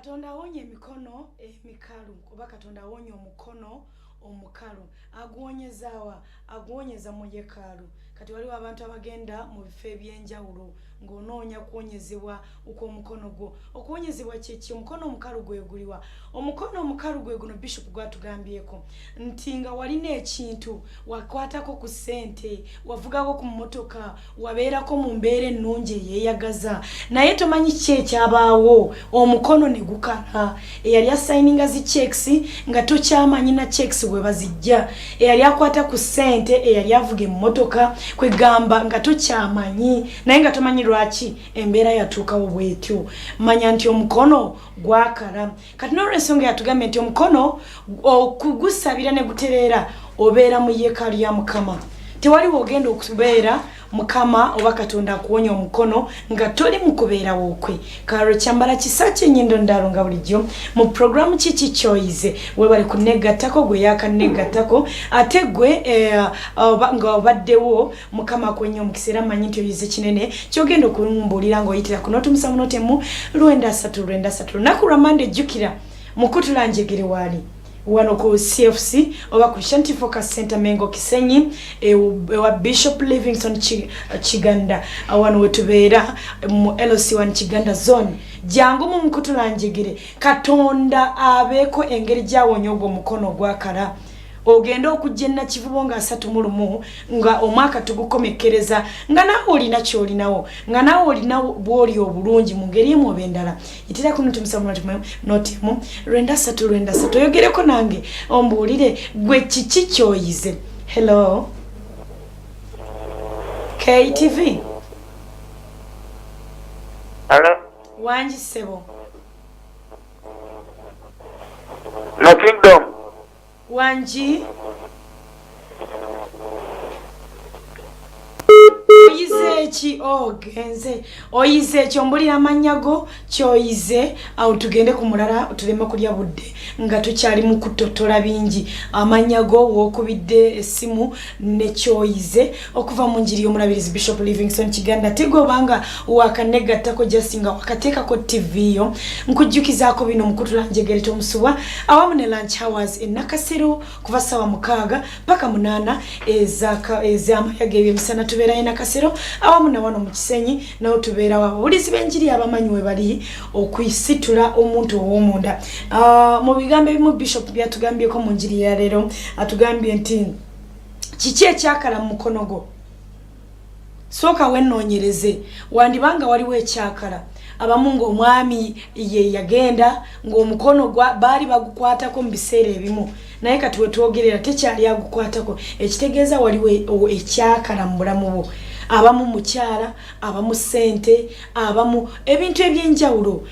Katonda awonye emikono emikalu kuba Katonda awonye omukono omukalu aguwonyezaawa aguwonyeza mu yekaalu kati waliwo abantu abagenda mu bifo ebyenjawulo ng'onoonya kuwonyezebwa okw'omukono gwo okuwonyezebwa kyeki omukono omukalu gweguliwa omukono omukalu gwe guno Bishop gwatugambyeko nti nga walina ekintu wakwatako ku ssente wavugako ku mmotoka wabeerako mu mbeera ennungi eyeeyagaza naye tomanyi ki ekyabaawo omukono ne gukala eyali asayininga zi checks nga tokyamanyi na checks bwe bazijja eyali akwata ku ssente eyali avuga emmotoka kwegamba nga tokyamanyi naye nga tomanyi lwaki embeera yatuukawo bwetyo manya nti omukono gwakala kati n'olw'ensonga yatugambye nti omukono okugusabira ne gutereera obeera mu yeekaalu ya Mukama tewaliwo ogenda okubeera Mukama oba Katonda akuwonya omukono nga toli mu kubeera wookwe karo kyambala kisa ky'ennyindo ndaalo nga bulijjo mu programu kiki kyoyize we bali kunegattako gwe yakannegattako ate gwe nga obaddewo Mukama akuwonya omukisa manyi nti oyize kinene kyogenda okumbuulira ng'oyitira ku nooti musanvu n'otemu 23 lunaku lwa Mande jjukira Mukutula Njegere waali wano ku CFC oba Christianity Focus Center Mengo Kisenyi wa Bishop Livingstone Chiganda wano wetubeera mu LC1 Chiganda zone jangu mu Mukutula Njegere Katonda abeeko engeri gyawonya ogwo mukono gwakala ogenda okujjenna kivubo nga 3 nga omwaka tugukomekereza nga nawe olina kyolinawo nga nawe olina bwoli obulungi mu ngeri emu oba endala itira kuno tumusamu notemu lwenda 3 oyogereko nange ombuulire gwe kiki kyoyize. Hello KTV. Hello wanji sebo no kingdom wanji oyize ogenze oyize ekyombulira amanyago kyoyize awo tugende ku mulala tuleme kulya budde nga tukyali mu kutotola bingi amanyago wokubidde esimu ne kyoyize okuva mu njiri y'omulabirizi Bishop Livingstone Chiganda tegobanga wakanegattako jasinga wakateekako TV yo nkujjukizaako bino Mukutula Njegere tomusubwa awamu ne lunch hours enakasero kuva ssaawa 6 paka 8 ez'amayaga eby'emisana tubeerayo nakasero awamu na wano mu Kisenyi nawo tubeera wabulizi b'enjiri abamanyi we bali okwisitula omuntu ow'omunda mu bigambo ebimu Bishop byatugambyeko mu njiri ya leero atugambye nti kiki ekyakala mu mukono gwo sooka wennoonyereze wandibanga waliwo ekyakala abamu ng'omwami ye yagenda ng'omukono baali bagukwatako mu biseera ebimu naye kati wetwogerera tekyali agukwatako ekitegeeza waliwo ekyakala mu bulamu bwo abamu mukyala abamu ssente abamu ebintu ebyenjawulo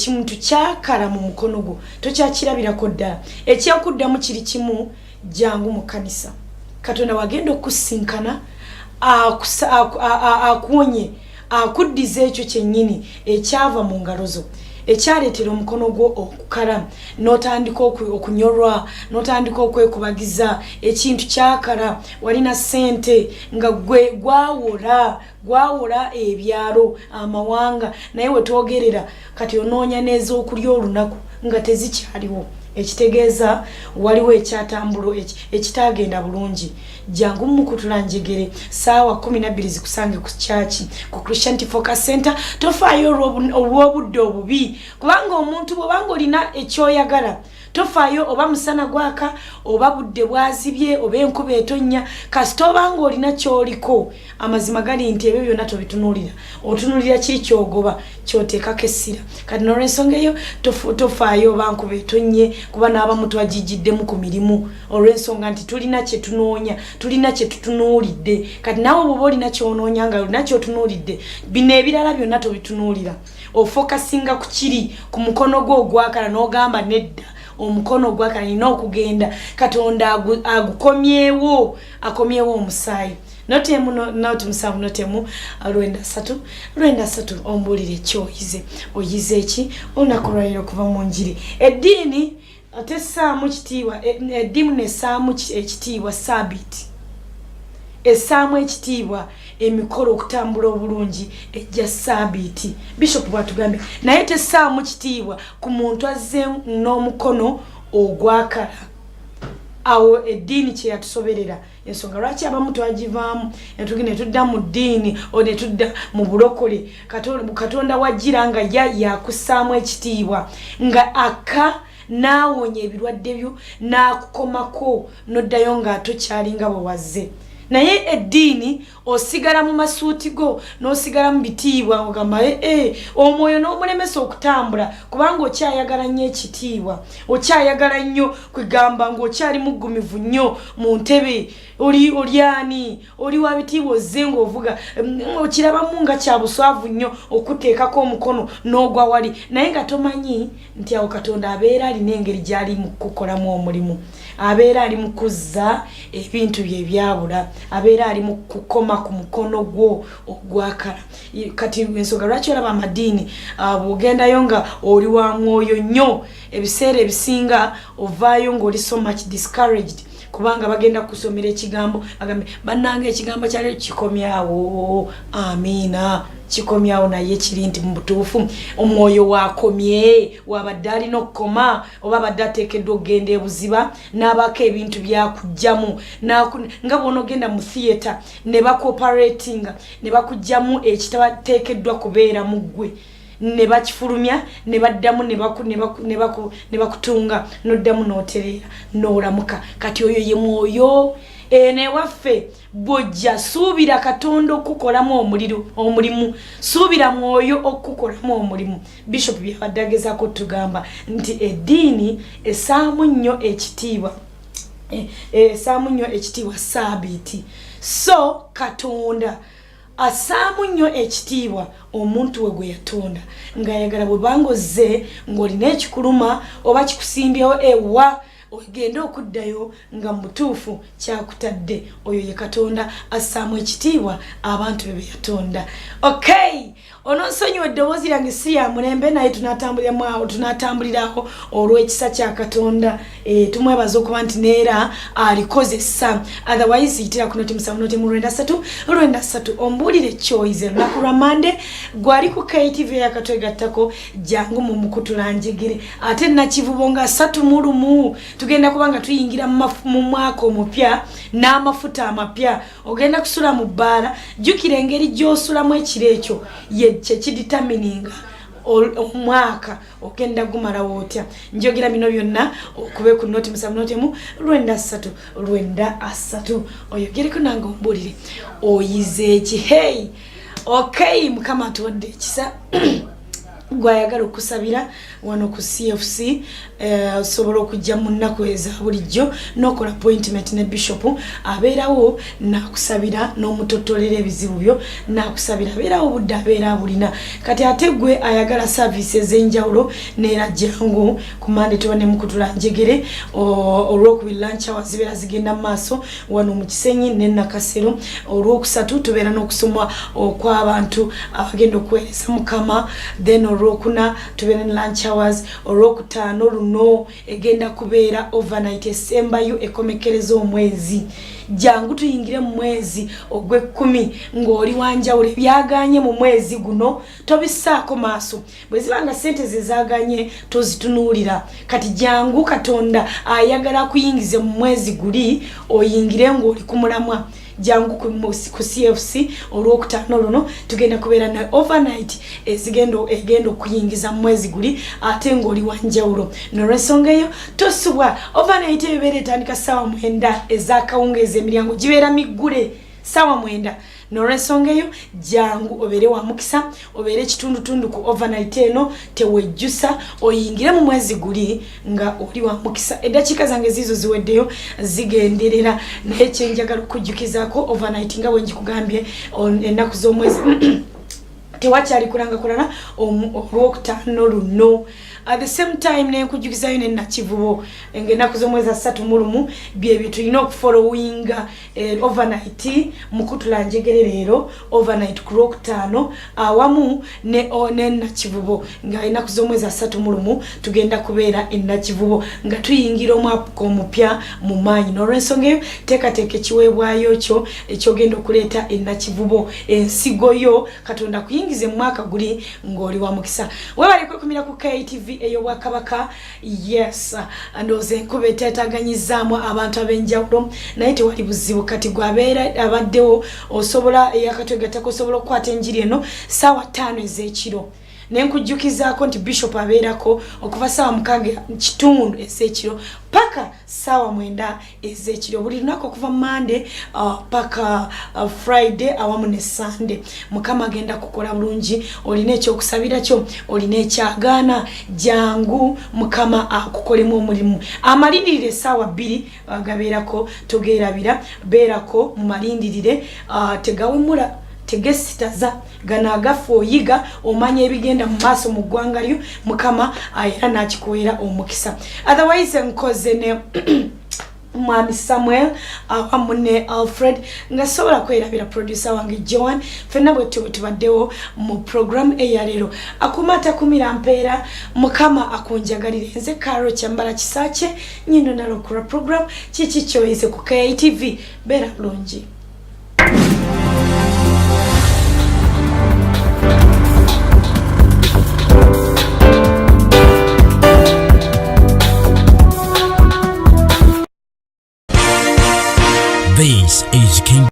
kintu kyakala mu mukono gwo tokyakirabirako ddala ekyakuddamu kiri kimu jangu mu kkanisa Katonda wagenda okusinkana akuwonye akuddiza ekyo kyennyini ekyava mu ngalo zo ekyaleetera omukono gwo okukala n'otandika okunyolwa n'otandika okwekubagiza ekintu kyakala walina ssente nga gwe gwawola ebyalo amawanga naye wetwogerera kati onoonya n'ez'okulya olunaku nga tezikyaliwo ekitegeeza waliwo ekyatambulo ekitagenda bulungi jangu Mukutula Njegere ssaawa 12 zikusange ku kyaki ku Christianity Focus Center tofaayo olw'obudde obubi kubanga omuntu bw'obanga olina ekyoyagala tofaayo oba musana gwaka oba budde bwazibye oba enkuba etonnya kasita obanga olina kyoliko amazima gali nti ebyo byonna tobitunuulira otunuulira kiri kyogoba kyoteekako essira kati n'olw'ensonga eyo tofaayo oba nkuba etonnye kuba n'abamu twagijiddemu ku mirimu olw'ensonga nti tulina kye tunoonya tulina kye tutunuulidde kati naawe bw'oba olina kyonoonya nga olina kyotunuulidde bino ebirala byonna tobitunuulira ofokasinga ku kiri ku mukono gwo ogwakala n'ogamba nedda omukono gwakala nina okugenda Katonda agukomyewo omusaayi notemu noti musanvu notemu 23 ombuulire kyoyize oyize eki olunaku lwaliro kuva mu njiri eddiini ate essaamu kitiibwa eddimu n'essaamu ekitiibwa saabiti essaamu ekitiibwa emikolo okutambula obulungi ejja Ssabbiiti. Bishop bwatugambye naye tessaamu kitiibwa ku muntu azze n'omukono ogwakala. Awo eddiini kye yatusoberera ensonga lwaki abamu twagivaamu ne tudda mu ddiini ne tudda mu bulokole. Katonda wajjira nga yakussaamu ekitiibwa nga aka n'awonya ebirwadde byo n'akukomako n'oddayo nga tokyalinga bwe wazze. Naye eddiini osigala mu masuuti go n'osigala mu bitiibwa ogamba omwoyo n'omulemesa okutambula kubanga okyayagala nnyo ekitiibwa, okyayagala nnyo kwegamba ng'okyali muggumivu nnyo mu ntebe. Oli ani? Oli wa bitiibwa ozze ng'ovuga okirabamu nga kya buswavu nnyo okuteekako omukono n'ogwa wali, naye nga tomanyi nti awo Katonda abeera alina engeri gy'ali mu kukolamu omulimu. Abeera ali mu kuzza ebintu bye byabula, abeera ali mu kukoma ku mukono gwo ogwakala. Kati ensonga lwaki olaba amadiini bw'ogendayo nga oli wa mwoyo nnyo, ebiseera ebisinga ovaayo ng'oli so much discouraged kubanga bagenda kusomera ekigambo agambe bannanga ekigambo kyali kikomyawo. Amiina, kikomyawo naye kiri nti mu butuufu omwoyo wakomye, wabadde alina okukoma oba badde ateekeddwa okugenda ebuziba n'abaako ebintu byakugjamu nga bw'onoogenda mu theatre ne bakooperatinga ne bakugjamu ekitabateekeddwa kubeera mu ggwe ne bakifulumya ne baddamu ne bakutunga n'oddamu n'otereera n'olamuka. Kati oyo ye mwoyo. Newaffe bw'ojja suubira Katonda okukolamu omulimu, suubira mwoyo okukolamu omulimu. Bishop byabadde agezaako tugamba nti eddiini essaamu nnyo ekitiibwa, essaamu nnyo ekitiibwa Ssabbiiti. So Katonda assaamu nnyo ekitiibwa omuntu we gwe yatonda ng'ayagala bwe banga ozze ng'olina ekikuluma oba kikusimbyewo ewa ogenda okuddayo nga mutuufu kyakutadde. Oyo ye Katonda assaamu ekitiibwa abantu be yatonda. Okay, onosonyiwa eddoboozi lyange si ya mulembe naye tunatambuliraho olw'ekisa kya Katonda. Tumwebaza okuba nti neera alikozesa. Otherwise yitira ku noti 793 ombuulire kyoyize lunaku lwa Mande gwali ku KTV yakatwegattako jangu mu mukutulanjegere ate nakivubo nga 3 tugenda kubanga tuyingira mu mwaka omupya n'amafuta amapya. Ogenda kusula mu bbaala, jjukira engeri gy'osulamu ekiro ekyo ye kyekidetermininga omwaka ogenda gumalawo otya. Njogera bino byonna okube ku noti 793 oyogereko nange ombuulire oyize eki. Hey, okay, Mukama atuwadde ekisa gwayagala okusabira wano ku CFC osobola okujja mu nnaku eza bulijjo n'okola appointment ne Bishop abeerawo n'akusabira n'omutotolera ebizibu byo n'akusabira abeerawo budde abeera abulina. Kati ate gwe ayagala services ez'enjawulo neera jangu ku Mande tuba ne mukutulanjegere olw'okubiri lunch hours zibeera zigenda mu maaso wano mu Kisenyi ne Nakasero. Olw'okusatu tubeera n'okusoma okw'abantu abagenda okuweereza Mukama. Then olw'okuna tubeera ne lunch hours. Olw'okutaano luno egenda kubeera overnight esembayo ekomekereza omwezi. Jangu tuyingire mu mwezi ogw'ekkumi ng'oli wanjawulo ebyaganye mu mwezi guno tobissaako maaso. Bwe zibanga ssente ze zaaganye tozitunuulira. Kati jangu Katonda ayagala kuyingize mu mwezi guli oyingire ng'oli ku mulamwa. Jangu ku CFC olw'okutaano luno tugenda kubeera na overnight egenda okuyingiza mu mwezi guli ate ng'oli wanjawulo. N'olw'ensonga eyo tosubwa. Overnight ebeera etandika ssaawa 9 ez'akawungeezi, emiryango gibeera miggule ssaawa 9. N'olw'ensonga eyo jangu obeere wa mukisa, obeere ekitundutundu ku overnight eno tewejjusa oyingire mu mwezi guli nga oli wa mukisa. Eddakiika zange ziizo ziweddeyo zigenderera naye kyenjagala okujjukizaako overnight nga bwe njikugambye ennaku z'omwezi tewakyali kulanga kulala olw'okutaano luno. at the same time ne nkujukizayo ne nakivubo engenaku z'omwezi 3 mulumu bye bitulina okufollowinga overnight mukutula njegere leero overnight ku Lwokutaano awamu ne nakivubo nga enaku z'omwezi 3 mulumu tugenda kubeera enakivubo nga tuyingira omwaka omupya mu maanyi n'olw'ensonga eyo teekateeka ekiweebwayo kyo ekyogenda okuleeta enakivubo ensigo yo Katonda kuyingize mu mwaka guli ng'oli wa mukisa webali kwekumira ku KTV ey'Obwakabaka yes ndoze enkuba eteetaganyizaamu abantu ab'enjawulo naye tewali buzibu kati gwabeera abaddewo osobola eyakatwegattako osobola okukwata enjiri eno ssaawa 5 ez'ekiro nenkujjukizaako nti Bishop abeerako okuva ssaawa 6:30 ez'ekiro paka ssaawa 9 ez'ekiro buli lunaku okuva Monday paka Friday awamu ne Sunday Mukama agenda kukola bulungi olina ekyokusabira kyo olina ekyagaana jangu Mukama akukolemu omulimu amalindirire ssaawa 2 gabeerako togeerabira beerako mu malindirire tegawemula tegesitaza gana agafu oyiga omanya ebigenda mu maaso mu ggwanga lyo Mukama era nakikuweera omukisa otherwise nkoze ne Mwami Samuel amune Alfred nga sobola kwerabira producer wange Joan fenna bwe tubaddewo mu program eyalero akumata kumira mpeera Mukama akunjagalire nze Karo Kyambala Kisache nyino nalo kura program chichi choize ku KTV bera bulungi